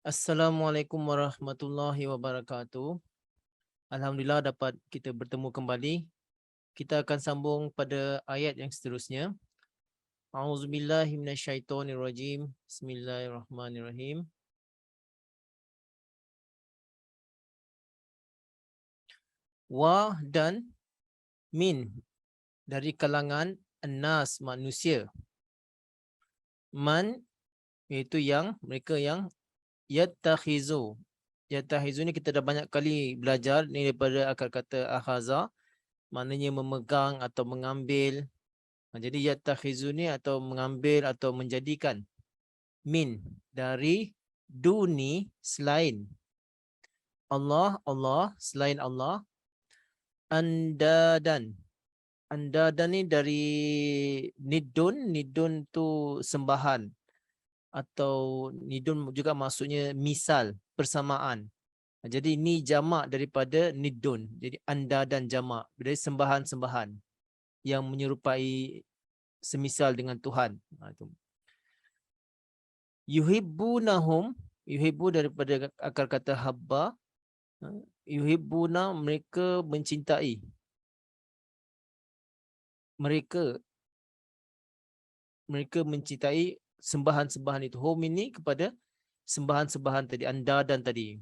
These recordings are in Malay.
Assalamualaikum warahmatullahi wabarakatuh. Alhamdulillah dapat kita bertemu kembali. Kita akan sambung pada ayat yang seterusnya. A'udzubillahi minasyaitonirrajim. Bismillahirrahmanirrahim. Wa dan min dari kalangan annas manusia. Man iaitu yang mereka yang yattakhizu. Yattakhizu ni kita dah banyak kali belajar ni daripada akar kata akhaza, maknanya memegang atau mengambil. Jadi yattakhizu ni atau mengambil atau menjadikan min dari duni selain Allah selain Allah, andadan. Andadan ni dari nidun tu sembahan, atau nidun juga maksudnya misal, persamaan. Jadi ni jamak daripada nidun. Jadi andadan jamak dari sembahan-sembahan yang menyerupai semisal dengan Tuhan. Itu. Yuhibbunahum, yuhibbu daripada akar kata habba. Yuhibbuna mereka mencintai. Mereka mencintai sembahan-sembahan itu. Hum ini kepada sembahan-sembahan tadi, andadan tadi.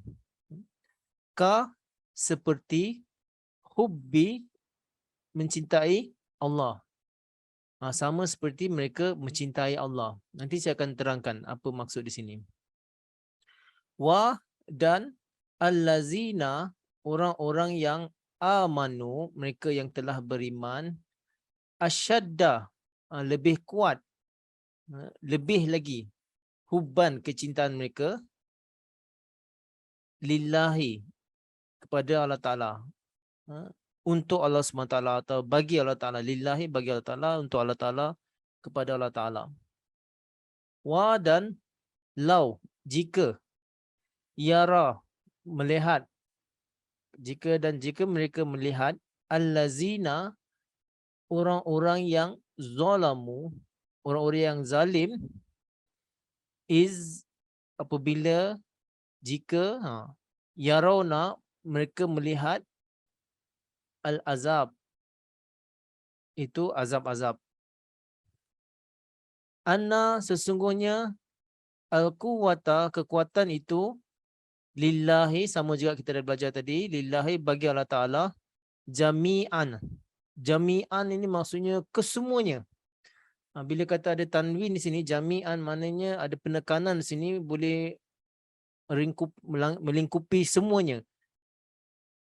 Ka seperti hubbi mencintai Allah. Sama seperti mereka mencintai Allah. Nanti saya akan terangkan apa maksud di sini. Wa dan allazina, orang-orang yang amanu, mereka yang telah beriman, asyadda, lebih kuat, lebih lagi, hubban kecintaan mereka, lillahi, kepada Allah Ta'ala, untuk Allah SWT atau bagi Allah Ta'ala, lillahi bagi Allah Ta'ala, untuk Allah Ta'ala, kepada Allah Ta'ala. Wa dan lau, jika, yara, melihat, jika mereka melihat, allazina, orang-orang yang zalamu, orang-orang yang zalim, apabila, jika, yarawna, mereka melihat al-azab, itu azab-azab. Anna, sesungguhnya, al-quwwata, kekuatan itu, lillahi, sama juga kita dah belajar tadi, lillahi bagi Allah Ta'ala, jami'an. Jami'an ini maksudnya kesemuanya. Bila kata ada tanwin di sini, jami'an maknanya ada penekanan di sini, boleh melingkupi semuanya.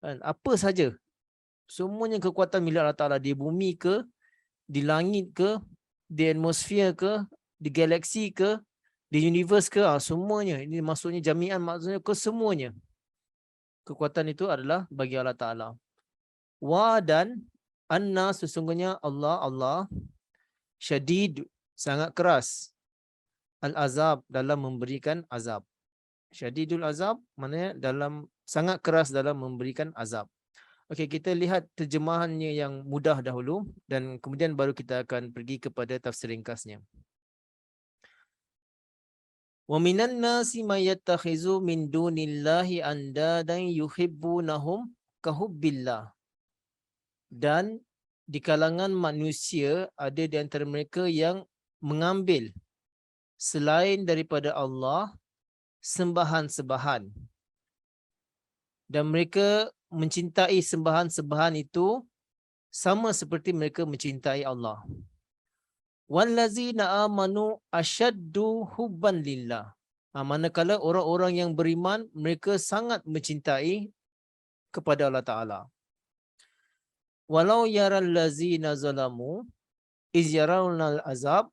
Apa saja, semuanya kekuatan milik Allah Ta'ala, di bumi ke, di langit ke, di atmosfer ke, di galaksi ke, di universe ke, semuanya. Ini maksudnya jami'an, maksudnya kesemuanya. Kekuatan itu adalah bagi Allah Ta'ala. Wa dan anna, sesungguhnya Allah syadid, sangat keras, al-azab, dalam memberikan azab. Syadidul azab maknanya sangat keras dalam memberikan azab. Okey, kita lihat terjemahannya yang mudah dahulu dan kemudian baru kita akan pergi kepada tafsir ringkasnya. Wa minan nasi may yattakhizu min dunillahi andadan yuhibbunahum kahubbillah. Dan di kalangan manusia ada di antara mereka yang mengambil selain daripada Allah sembahan-sembahan. Dan mereka mencintai sembahan-sembahan itu sama seperti mereka mencintai Allah. Wallazina amanu asyaddu hubban lillah. Manakala orang-orang yang beriman, mereka sangat mencintai kepada Allah Ta'ala. Walau yaral lazina zalamu iz yarawna azab,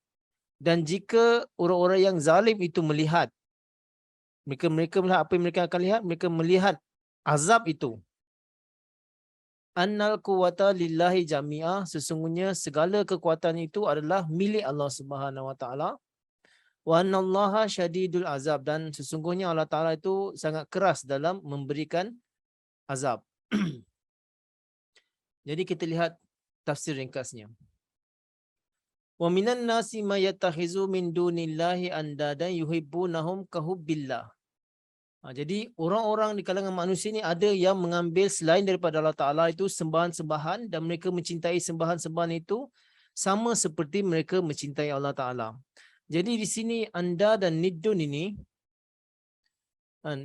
dan jika orang-orang yang zalim itu melihat, mereka melihat apa yang mereka akan lihat, mereka melihat azab itu. Annal quwwata lillahi jami'ah, sesungguhnya segala kekuatan itu adalah milik Allah Subhanahu wa taala. Wa annallaha syadidul azab, dan sesungguhnya Allah Taala itu sangat keras dalam memberikan azab. Jadi kita lihat tafsir ringkasnya. Wa minan nasi may yattakhizu min dunillahi andadan yuhibbunahum kahubbillah. Jadi orang-orang di kalangan manusia ni ada yang mengambil selain daripada Allah Ta'ala itu sembahan-sembahan dan mereka mencintai sembahan-sembahan itu sama seperti mereka mencintai Allah Ta'ala. Jadi di sini anda dan nidun ini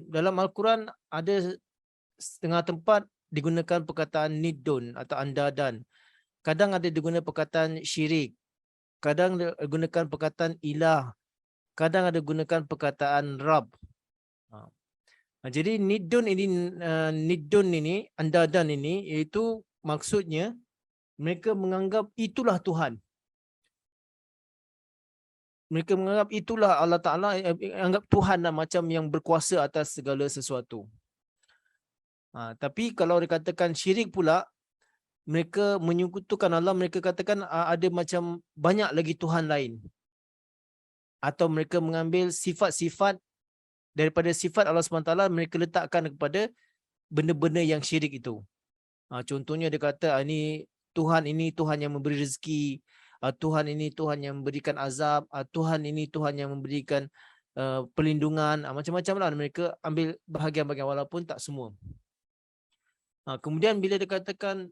dalam Al-Quran ada setengah tempat digunakan perkataan nidun atau anda dan. Kadang ada digunakan perkataan syirik. Kadang digunakan perkataan ilah. Kadang ada gunakan perkataan Rab. Jadi nidun ini, anda dan ini, iaitu maksudnya mereka menganggap itulah Tuhan. Mereka menganggap itulah Allah Ta'ala, anggap Tuhan lah, macam yang berkuasa atas segala sesuatu. Tapi kalau dikatakan syirik pula, mereka menyekutukan Allah, mereka katakan ada macam banyak lagi Tuhan lain. Atau mereka mengambil sifat-sifat daripada sifat Allah SWT, mereka letakkan kepada benda-benda yang syirik itu. Contohnya dia kata ini Tuhan yang memberi rezeki, Tuhan ini Tuhan yang memberikan azab, Tuhan ini Tuhan yang memberikan perlindungan, macam-macam lah mereka ambil bahagian-bahagian walaupun tak semua. Kemudian bila dia katakan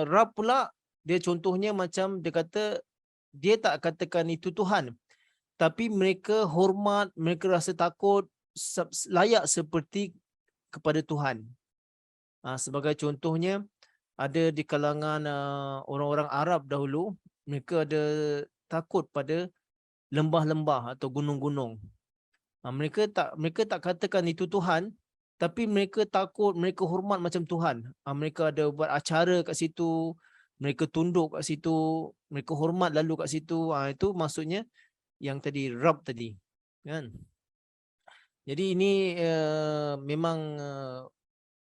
Rab pula, dia contohnya macam dia kata dia tak katakan itu Tuhan, tapi mereka hormat, mereka rasa takut layak seperti kepada Tuhan. Sebagai contohnya, ada di kalangan orang-orang Arab dahulu, mereka ada takut pada lembah-lembah atau gunung-gunung. Mereka tak katakan itu Tuhan, tapi mereka takut, mereka hormat macam Tuhan. Mereka ada buat acara kat situ, mereka tunduk kat situ, mereka hormat lalu kat situ. Itu maksudnya yang tadi Rab tadi, kan? Jadi ini memang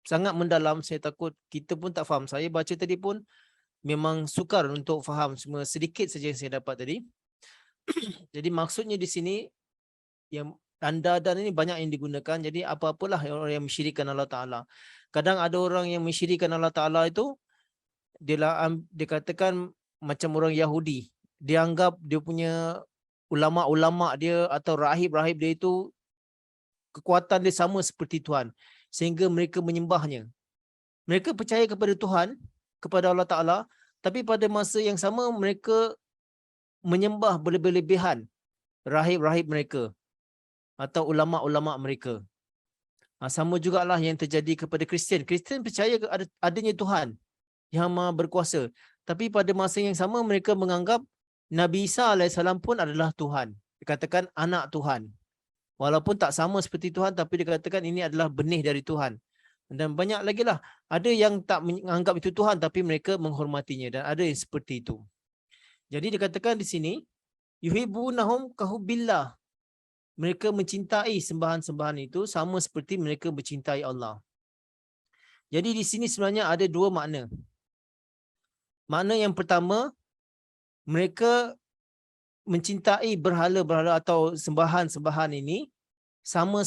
sangat mendalam. Saya takut kita pun tak faham. Saya baca tadi pun memang sukar untuk faham, cuma sedikit saja yang saya dapat tadi. Jadi maksudnya di sini yang tanda dan ini banyak yang digunakan. Jadi apa-apalah orang yang mensyirikkan Allah Ta'ala. Kadang ada orang yang mensyirikkan Allah Ta'ala itu, dia katakan macam orang Yahudi. Dia anggap dia punya ulama'-ulama' dia atau rahib-rahib dia itu kekuatan dia sama seperti Tuhan, sehingga mereka menyembahnya. Mereka percaya kepada Tuhan, kepada Allah Ta'ala, tapi pada masa yang sama mereka menyembah berlebih-lebihan rahib-rahib mereka atau ulama'-ulama' mereka. Sama jugalah yang terjadi kepada Kristian. Kristian percaya adanya Tuhan yang Maha berkuasa, tapi pada masa yang sama mereka menganggap Nabi Isa AS pun adalah Tuhan. Dikatakan anak Tuhan. Walaupun tak sama seperti Tuhan, tapi dikatakan ini adalah benih dari Tuhan. Dan banyak lagi lah. Ada yang tak menganggap itu Tuhan, tapi mereka menghormatinya. Dan ada yang seperti itu. Jadi dikatakan di sini, yuhibbunahum kahubbillah. Mereka mencintai sembahan-sembahan itu sama seperti mereka mencintai Allah. Jadi di sini sebenarnya ada dua makna. Makna yang pertama, mereka mencintai berhala-berhala atau sembahan-sembahan ini sama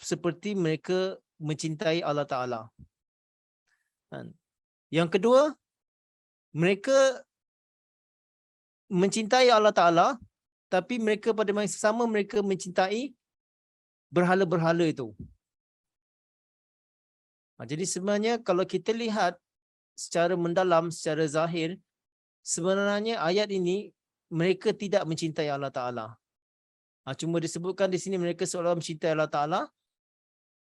seperti mereka mencintai Allah Ta'ala. Yang kedua, mereka mencintai Allah Ta'ala, tapi mereka pada masa sama mereka mencintai berhala-berhala itu. Jadi sebenarnya kalau kita lihat secara mendalam, secara zahir, sebenarnya ayat ini mereka tidak mencintai Allah Ta'ala. Cuma disebutkan di sini mereka seolah mencintai Allah Ta'ala.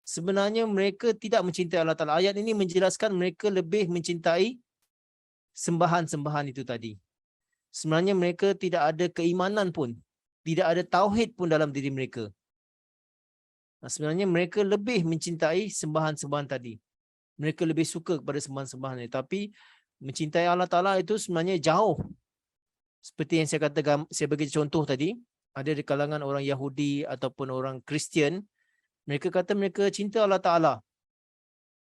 Sebenarnya mereka tidak mencintai Allah Ta'ala. Ayat ini menjelaskan mereka lebih mencintai sembahan-sembahan itu tadi. Sebenarnya mereka tidak ada keimanan pun. Tidak ada tauhid pun dalam diri mereka. Sebenarnya mereka lebih mencintai sembahan-sembahan tadi. Mereka lebih suka kepada sembahan-sembahan ini. Tapi mencintai Allah Ta'ala itu sebenarnya jauh. Seperti yang saya katakan, saya bagi contoh tadi, ada di kalangan orang Yahudi ataupun orang Kristian, mereka kata mereka cinta Allah Ta'ala.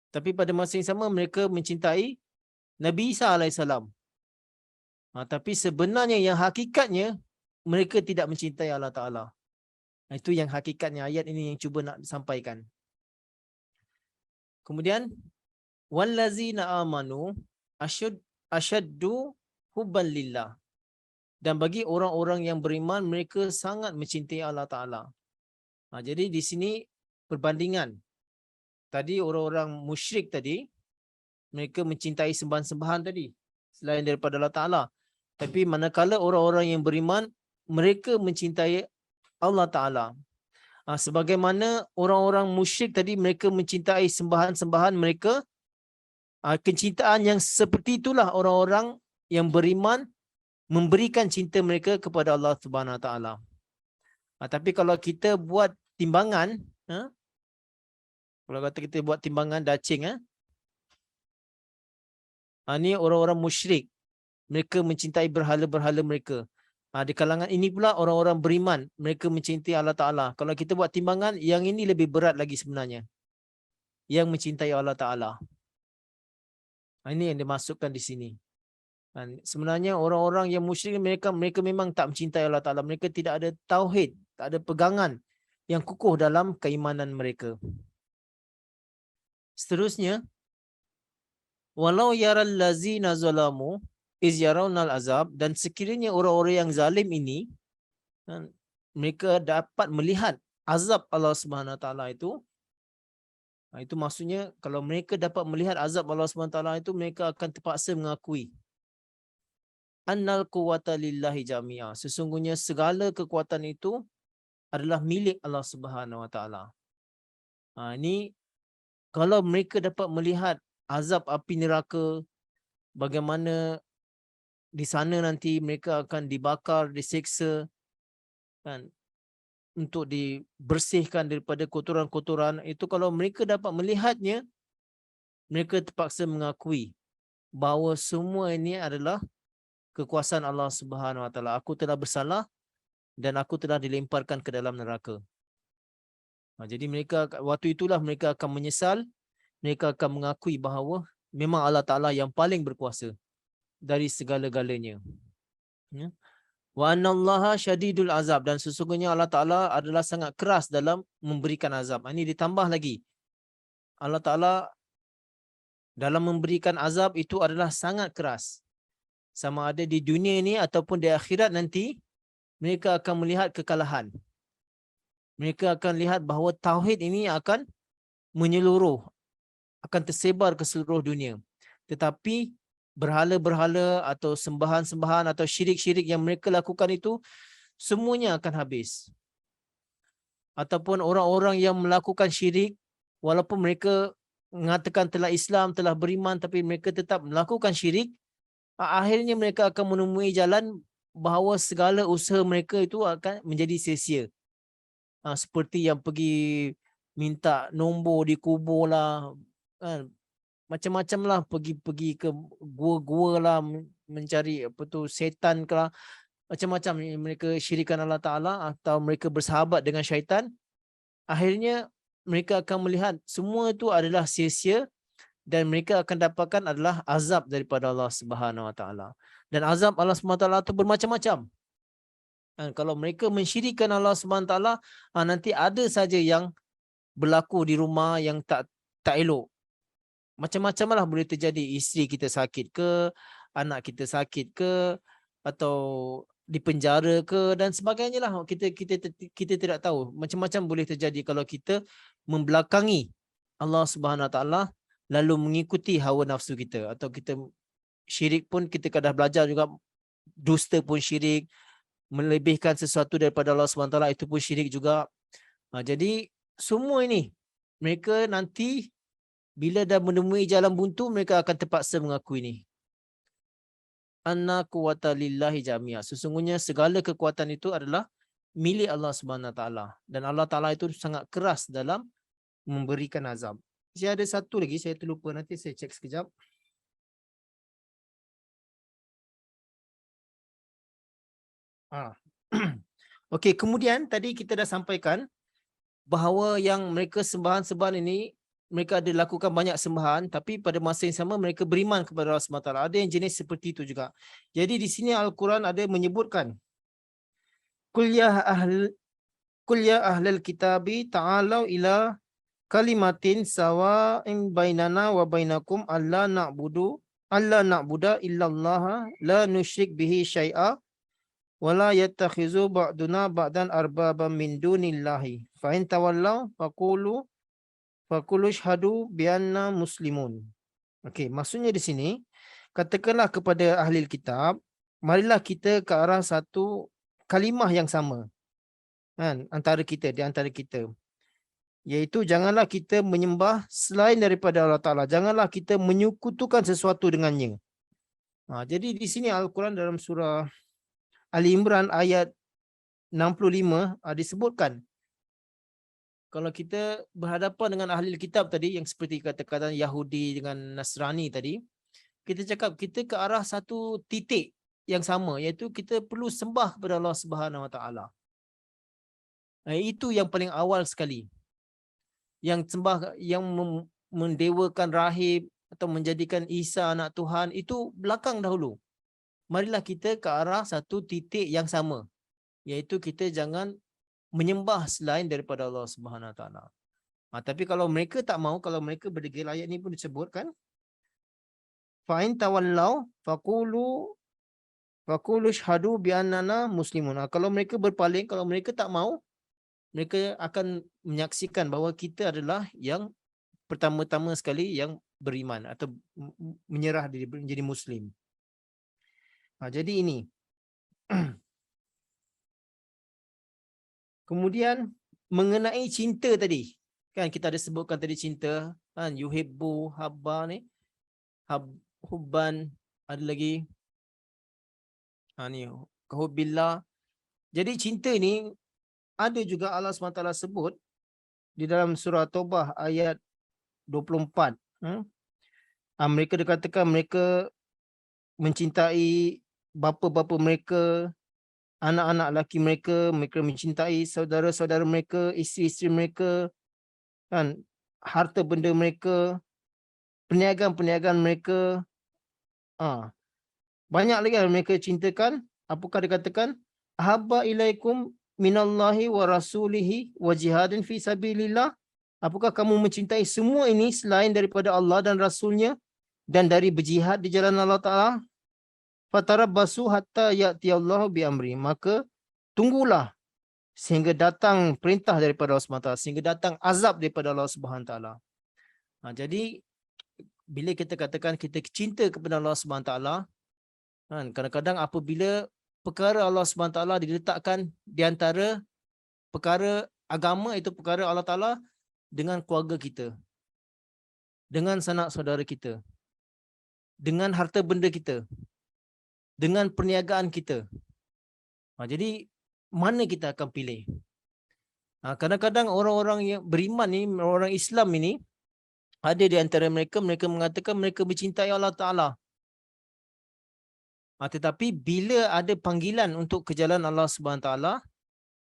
Tapi pada masa yang sama mereka mencintai Nabi Isa AS. Tapi sebenarnya yang hakikatnya mereka tidak mencintai Allah Ta'ala. Itu yang hakikatnya ayat ini yang cuba nak sampaikan. Kemudian, wallazina amanu asyaddu hubban lillah. Dan bagi orang-orang yang beriman, mereka sangat mencintai Allah Ta'ala. Jadi di sini perbandingan. Tadi orang-orang musyrik tadi, mereka mencintai sembahan-sembahan tadi selain daripada Allah Ta'ala. Tapi manakala orang-orang yang beriman, mereka mencintai Allah Ta'ala. Sebagaimana orang-orang musyrik tadi, mereka mencintai sembahan-sembahan mereka, kecintaan yang seperti itulah orang-orang yang beriman memberikan cinta mereka kepada Allah Subhanahu Wa Ta'ala. Tapi kalau kita buat timbangan, kalau kata kita buat timbangan dacing, ni orang-orang musyrik. Mereka mencintai berhala-berhala mereka. Di kalangan ini pula orang-orang beriman. Mereka mencintai Allah Ta'ala. Kalau kita buat timbangan, yang ini lebih berat lagi sebenarnya. Yang mencintai Allah Ta'ala. Ini yang dimasukkan di sini. Sebenarnya orang-orang yang musyrik mereka memang tak mencintai Allah Ta'ala. Mereka tidak ada tauhid, tak ada pegangan yang kukuh dalam keimanan mereka. Seterusnya, walau yaral lazina zalamu iz yarawnal azab, dan sekiranya orang-orang yang zalim ini mereka dapat melihat azab Allah Subhanahu Wa Taala itu maksudnya kalau mereka dapat melihat azab Allah Subhanahu Wa Taala itu, mereka akan terpaksa mengakui annal quwwata lillahi jami'a, sesungguhnya segala kekuatan itu adalah milik Allah Subhanahu Wa Taala. Ini kalau mereka dapat melihat azab api neraka, bagaimana di sana nanti mereka akan dibakar, diseksa, kan, untuk dibersihkan daripada kotoran-kotoran itu, kalau mereka dapat melihatnya, mereka terpaksa mengakui bahawa semua ini adalah kekuasaan Allah Subhanahu Wa Taala. Aku telah bersalah dan aku telah dilemparkan ke dalam neraka. Jadi mereka waktu itulah mereka akan menyesal, mereka akan mengakui bahawa memang Allah Ta'ala yang paling berkuasa dari segala-galanya. Wa annallaha syadidul azab, dan sesungguhnya Allah Ta'ala adalah sangat keras dalam memberikan azab. Ini ditambah lagi. Allah Ta'ala dalam memberikan azab itu adalah sangat keras. Sama ada di dunia ini ataupun di akhirat nanti, mereka akan melihat kekalahan. Mereka akan lihat bahawa tauhid ini akan menyeluruh, akan tersebar ke seluruh dunia. Tetapi berhala-berhala atau sembahan-sembahan atau syirik-syirik yang mereka lakukan itu semuanya akan habis. Ataupun orang-orang yang melakukan syirik, walaupun mereka mengatakan telah Islam, telah beriman, tapi mereka tetap melakukan syirik, akhirnya mereka akan menemui jalan bahawa segala usaha mereka itu akan menjadi sia-sia. Seperti yang pergi minta nombor di kubur lah, kan, macam-macam lah, pergi ke gua-gua lah, mencari setan ke lah, macam-macam mereka syirikan Allah Ta'ala atau mereka bersahabat dengan syaitan. Akhirnya mereka akan melihat semua itu adalah sia-sia dan mereka akan dapatkan adalah azab daripada Allah Subhanahu Wa Taala. Dan azab Allah Subhanahu Wa Taala itu bermacam-macam. Kalau mereka mensyirikkan Allah Subhanahu Wa Taala, nanti ada saja yang berlaku di rumah yang tak elok. Macam-macam lah boleh terjadi. Isteri kita sakit ke, anak kita sakit ke, atau di penjara ke, dan sebagainya lah. Kita tidak tahu. Macam-macam boleh terjadi kalau kita membelakangi Allah Subhanahu Wa Taala lalu mengikuti hawa nafsu kita, atau kita syirik pun kita dah belajar juga, dusta pun syirik, melebihkan sesuatu daripada Allah Subhanahu Wa Taala itu pun syirik juga. Jadi semua ini mereka nanti bila dah menemui jalan buntu, mereka akan terpaksa mengakui ini. Anna quwwata lillahi jami'a. Sesungguhnya segala kekuatan itu adalah milik Allah Subhanahu Wa Taala, dan Allah Taala itu sangat keras dalam memberikan azab. Saya ada satu lagi saya terlupa, nanti saya cek sekejap. Okey, kemudian tadi kita dah sampaikan bahawa yang mereka sembahan-sembahan ini, mereka ada lakukan banyak sembahan, tapi pada masa yang sama mereka beriman kepada Allah SWT. Ada yang jenis seperti itu juga. Jadi di sini Al-Quran ada menyebutkan, Qul ya ahlal kitabi ta'alau ila kalimatin sawa'in bainana wa bainakum alla na'buda illallah la nusyrik bihi syai'a wa la yattakhizu ba'duna ba'dan arbaban min dunillahi Fa in tawallaw faqulu syahadu bianna muslimun. Okey, maksudnya di sini katakanlah kepada ahli kitab, marilah kita ke arah satu kalimah yang sama. Kan, di antara kita. Iaitu janganlah kita menyembah selain daripada Allah Ta'ala. Janganlah kita menyekutukan sesuatu dengannya. Jadi di sini Al-Quran dalam surah Ali Imran ayat 65 disebutkan kalau kita berhadapan dengan ahli kitab tadi yang seperti kata-kata Yahudi dengan Nasrani tadi, kita cakap kita ke arah satu titik yang sama, iaitu kita perlu sembah kepada Allah Subhanahu Wa Taala. Itu yang paling awal sekali. Yang sembah, yang mendewakan rahib atau menjadikan Isa anak Tuhan, itu belakang dahulu. Marilah kita ke arah satu titik yang sama, iaitu kita jangan menyembah selain daripada Allah Subhanahu Wa Taala. Tapi kalau mereka tak mau, kalau mereka berdegil, ayat ni pun disebutkan, fa in tawallaw faqulu syahadu bi annana muslimun. Kalau mereka berpaling, kalau mereka tak mau, mereka akan menyaksikan bahawa kita adalah yang pertama-tama sekali yang beriman atau menyerah diri menjadi muslim. Jadi ini. Kemudian mengenai cinta tadi. Kan kita ada sebutkan tadi cinta, kan, yuhibbu, habba ni, hubban, ada lagi ni hubbillah. Jadi cinta ni ada juga Allah SWT sebut di dalam surah Taubah ayat 24. Mereka dikatakan mereka mencintai bapa-bapa mereka, anak-anak lelaki mereka, mereka mencintai saudara-saudara mereka, isteri-isteri mereka, kan, harta benda mereka, perniagaan-perniagaan mereka. Banyak lagi yang mereka cintakan. Apakah dikatakan? Ahabba ilaikum minallahi wa rasulihi wa jihadin fi sabilillah. Apakah kamu mencintai semua ini selain daripada Allah dan Rasulnya dan dari berjihad di jalan Allah Ta'ala? Fatarabbasu hatta ya'tiyallahu bi'amri. Maka tunggulah sehingga datang perintah daripada Allah SWT, sehingga datang azab daripada Allah SWT. Jadi bila kita katakan kita cinta kepada Allah SWT, kadang-kadang apabila perkara Allah SWT diletakkan di antara perkara agama, itu perkara Allah Ta'ala dengan keluarga kita, dengan sanak saudara kita, dengan harta benda kita, dengan perniagaan kita. Jadi mana kita akan pilih? Kadang-kadang orang-orang yang beriman ni, orang Islam ini, ada di antara mereka, mereka mengatakan mereka mencintai Allah Ta'ala. Tetapi bila ada panggilan untuk ke jalan Allah SWT,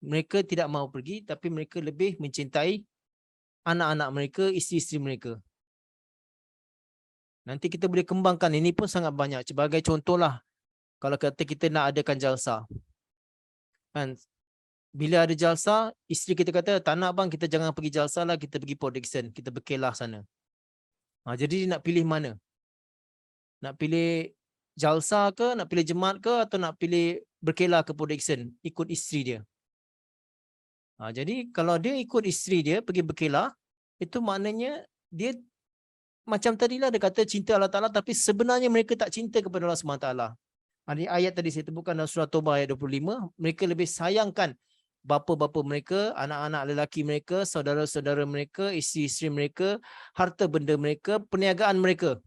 mereka tidak mahu pergi, tapi mereka lebih mencintai anak-anak mereka, isteri-isteri mereka. Nanti kita boleh kembangkan, ini pun sangat banyak. Sebagai contohlah, kalau kata kita nak adakan jalsa, kan, bila ada jalsa, isteri kita kata, tak nak bang, kita jangan pergi jalsa lah, kita pergi Port Dickson, kita berkelah sana. Jadi dia nak pilih mana? Nak pilih jalsa ke, nak pilih jemaat ke, atau nak pilih berkelah ke Port Dickson, ikut isteri dia. Jadi kalau dia ikut isteri dia pergi berkelah, itu maknanya dia macam tadilah dia kata cinta Allah Ta'ala, tapi sebenarnya mereka tak cinta kepada Allah SWT. Ayat tadi saya sebutkan dalam surah Taubah ayat 25, mereka lebih sayangkan bapa-bapa mereka, anak-anak lelaki mereka, saudara-saudara mereka, isteri-isteri mereka, harta benda mereka, perniagaan mereka.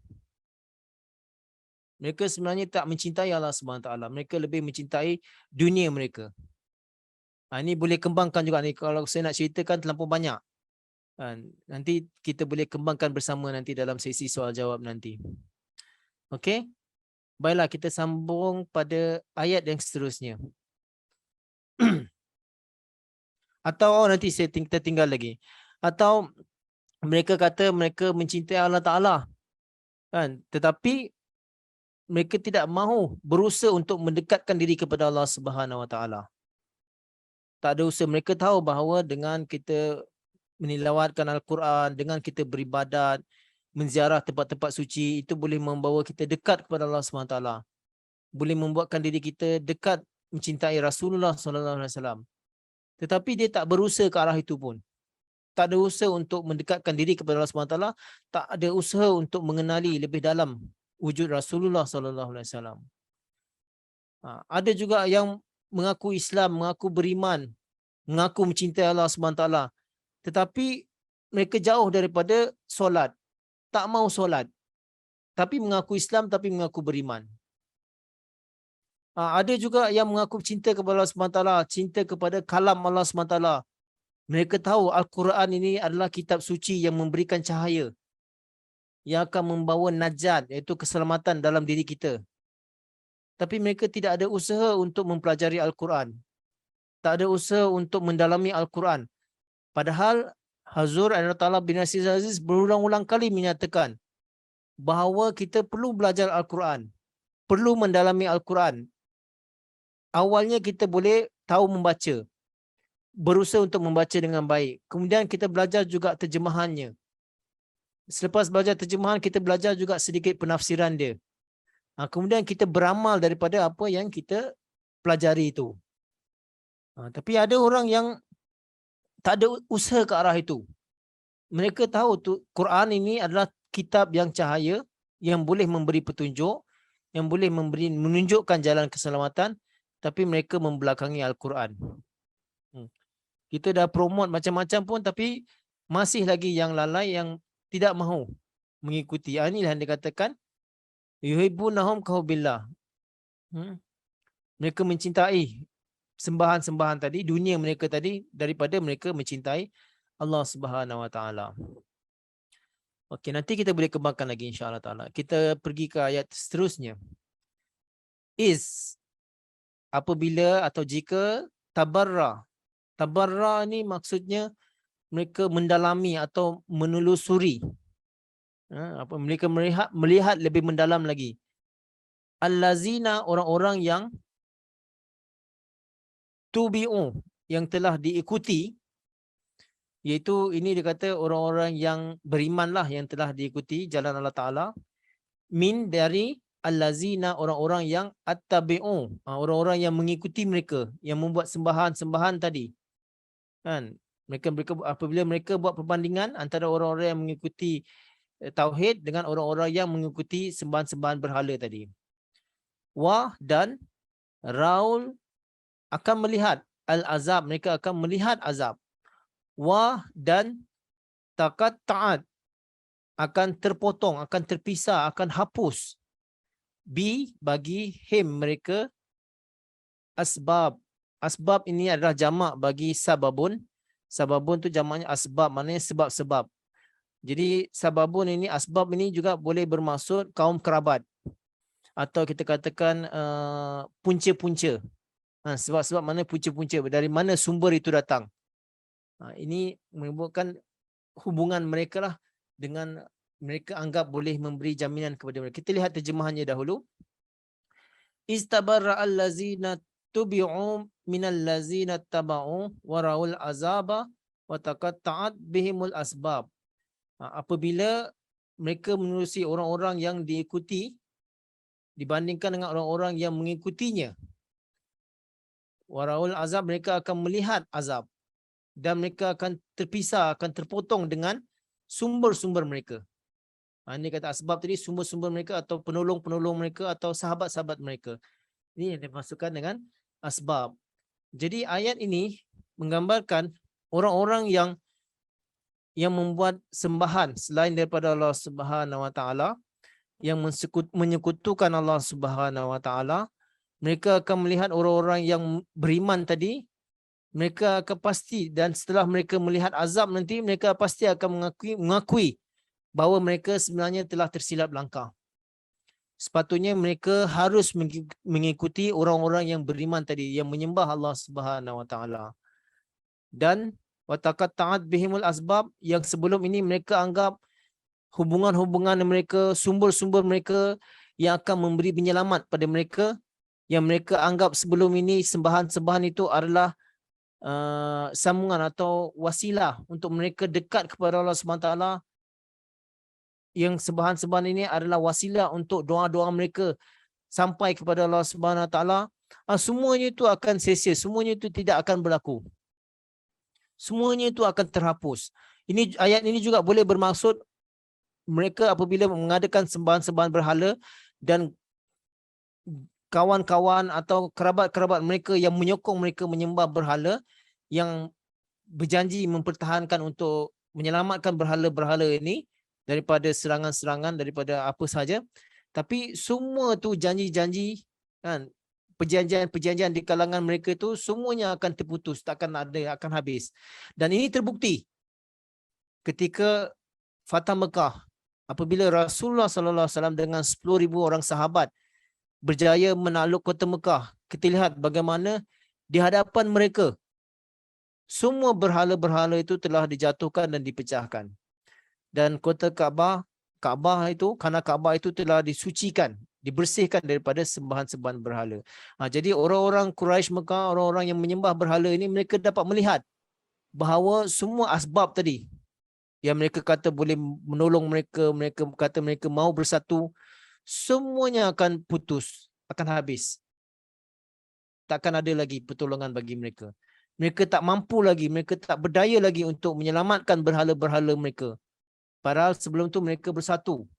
Mereka sebenarnya tak mencintai Allah SWT. Mereka lebih mencintai dunia mereka. Ini boleh kembangkan juga ni. Kalau saya nak ceritakan terlampau banyak. Nanti kita boleh kembangkan bersama nanti dalam sesi soal jawab nanti. Okey. Baiklah, kita sambung pada ayat yang seterusnya. Atau nanti kita tinggal lagi. Atau mereka kata mereka mencintai Allah Ta'ala. Tetapi mereka tidak mahu berusaha untuk mendekatkan diri kepada Allah Subhanahu Wa Ta'ala. Tak ada usaha. Mereka tahu bahawa dengan kita menilawatkan Al-Quran, dengan kita beribadat, menziarah tempat-tempat suci, itu boleh membawa kita dekat kepada Allah SWT. Boleh membuatkan diri kita dekat mencintai Rasulullah SAW. tetapi dia tak berusaha ke arah itu pun. Tak ada usaha untuk mendekatkan diri kepada Allah SWT, tak ada usaha untuk mengenali lebih dalam wujud Rasulullah sallallahu alaihi wasallam. Ada juga yang mengaku Islam, mengaku beriman, mengaku mencintai Allah SWT, tetapi mereka jauh daripada solat, tak mau solat, tapi mengaku Islam, tapi mengaku beriman. Ada juga yang mengaku cinta kepada Allah SWT, cinta kepada kalam Allah SWT. Mereka tahu Al-Quran ini adalah kitab suci yang memberikan cahaya, yang akan membawa najat, iaitu keselamatan dalam diri kita. Tapi mereka tidak ada usaha untuk mempelajari Al-Quran. Tak ada usaha untuk mendalami Al-Quran. Padahal Hazur Ayatullah bin Nasir Aziz berulang-ulang kali menyatakan bahawa kita perlu belajar Al-Quran, perlu mendalami Al-Quran. Awalnya kita boleh tahu membaca, berusaha untuk membaca dengan baik. Kemudian kita belajar juga terjemahannya. Selepas belajar terjemahan, kita belajar juga sedikit penafsiran dia. Kemudian kita beramal daripada apa yang kita pelajari itu. Tapi ada orang yang tak ada usaha ke arah itu. Mereka tahu tu Quran ini adalah kitab yang cahaya, yang boleh memberi petunjuk, yang boleh menunjukkan jalan keselamatan, tapi mereka membelakangi Al-Quran. Kita dah promote macam-macam pun, tapi masih lagi yang lalai yang tidak mahu mengikuti. Inilah yang dikatakan yuhibbunahum kahubillah. Mereka mencintai sembahan-sembahan tadi, dunia mereka tadi, daripada mereka mencintai Allah Subhanahu Wa Taala. Okey, nanti kita boleh kembangkan lagi insya-Allah taala. Kita pergi ke ayat seterusnya. Is apabila atau jika tabarra. Tabarra ni maksudnya mereka mendalami atau menelusuri. Mereka melihat lebih mendalam lagi. Allazina, orang-orang yang tubi'u, yang telah diikuti, iaitu ini dia kata orang-orang yang berimanlah yang telah diikuti jalan Allah Ta'ala. Min, dari allazina, orang-orang yang attabi'u, orang-orang yang mengikuti mereka, yang membuat sembahan-sembahan tadi. Kan? Mereka apabila mereka buat perbandingan antara orang-orang yang mengikuti tauhid dengan orang-orang yang mengikuti sembahan-sembahan berhala tadi. Wah, dan raul, akan melihat al-azab, mereka akan melihat azab. Wah, dan takat ta'at, akan terpotong, akan terpisah, akan hapus. Bi, bagi him mereka, asbab. Asbab ini adalah jamak bagi sababun. Sababun tu jamaknya asbab, maknanya sebab-sebab. Jadi sababun ini, asbab ini juga boleh bermaksud kaum kerabat. Atau kita katakan punca-punca. Sebab-sebab mana punca-punca, dari mana sumber itu datang. Ini menyebutkan hubungan mereka lah dengan mereka anggap boleh memberi jaminan kepada mereka. Kita lihat terjemahannya dahulu. Istabarra allazina tubi'u minal lazina taba'u warawul azaba wa taqatta'at bihimul asbab. Apabila mereka menerusi orang-orang yang diikuti dibandingkan dengan orang-orang yang mengikutinya, warawul azab, mereka akan melihat azab dan mereka akan terpisah, akan terpotong dengan sumber-sumber mereka. Ini kata asbab tadi, sumber-sumber mereka atau penolong-penolong mereka atau sahabat-sahabat mereka. Ini yang dimasukkan dengan asbab. Jadi ayat ini menggambarkan orang-orang yang membuat sembahan selain daripada Allah Subhanahu Wa Taala, yang menyekutukan Allah Subhanahu Wa Taala. Mereka akan melihat orang-orang yang beriman tadi, mereka akan pasti, dan setelah mereka melihat azab nanti, mereka pasti akan mengakui bahawa mereka sebenarnya telah tersilap langkah. Sepatutnya mereka harus mengikuti orang-orang yang beriman tadi, yang menyembah Allah Subhanahu Wa Taala. Dan wataqatta'at bihimul asbab, yang sebelum ini mereka anggap hubungan-hubungan mereka, sumber-sumber mereka yang akan memberi penyelamat pada mereka, yang mereka anggap sebelum ini sembahan-sembahan itu adalah sambungan atau wasilah untuk mereka dekat kepada Allah SWT, yang sembahan-sembahan ini adalah wasilah untuk doa-doa mereka sampai kepada Allah SWT. Semuanya itu akan sia-sia, semuanya itu tidak akan berlaku. semuanya itu akan terhapus. Ini ayat ini juga boleh bermaksud mereka apabila mengadakan sembahan-sembahan berhala dan kawan-kawan atau kerabat-kerabat mereka yang menyokong mereka menyembah berhala, yang berjanji mempertahankan untuk menyelamatkan berhala-berhala ini daripada serangan-serangan, daripada apa saja. Tapi semua tu janji-janji, kan, perjanjian-perjanjian di kalangan mereka itu semuanya akan terputus, takkan ada, akan habis. Dan ini terbukti ketika Fatah Mekah, apabila Rasulullah sallallahu alaihi wasallam dengan 10,000 orang sahabat berjaya menakluk kota Mekah. Kita lihat bagaimana di hadapan mereka semua berhala-berhala itu telah dijatuhkan dan dipecahkan. Dan kota Kaabah itu, karena Kaabah itu telah disucikan, dibersihkan daripada sembahan-sembahan berhala. Jadi orang-orang Quraisy Mekah, orang-orang yang menyembah berhala ini, mereka dapat melihat bahawa semua asbab tadi yang mereka kata boleh menolong mereka, mereka kata mereka mau bersatu, semuanya akan putus, akan habis. Takkan ada lagi pertolongan bagi mereka. Mereka tak mampu lagi, mereka tak berdaya lagi untuk menyelamatkan berhala-berhala mereka. Padahal sebelum tu mereka bersatu.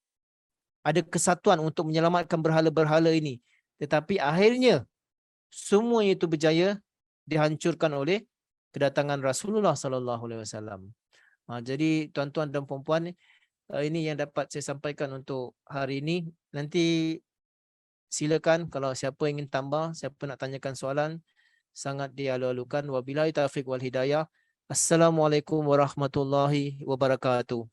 Ada kesatuan untuk menyelamatkan berhala-berhala ini. Tetapi akhirnya semuanya itu berjaya dihancurkan oleh kedatangan Rasulullah sallallahu alaihi wasallam. Jadi tuan-tuan dan puan-puan, ini yang dapat saya sampaikan untuk hari ini. Nanti silakan kalau siapa ingin tambah, siapa nak tanyakan soalan, sangat dialu-alukan. Wabillahi taufiq wal hidayah. Assalamualaikum warahmatullahi wabarakatuh.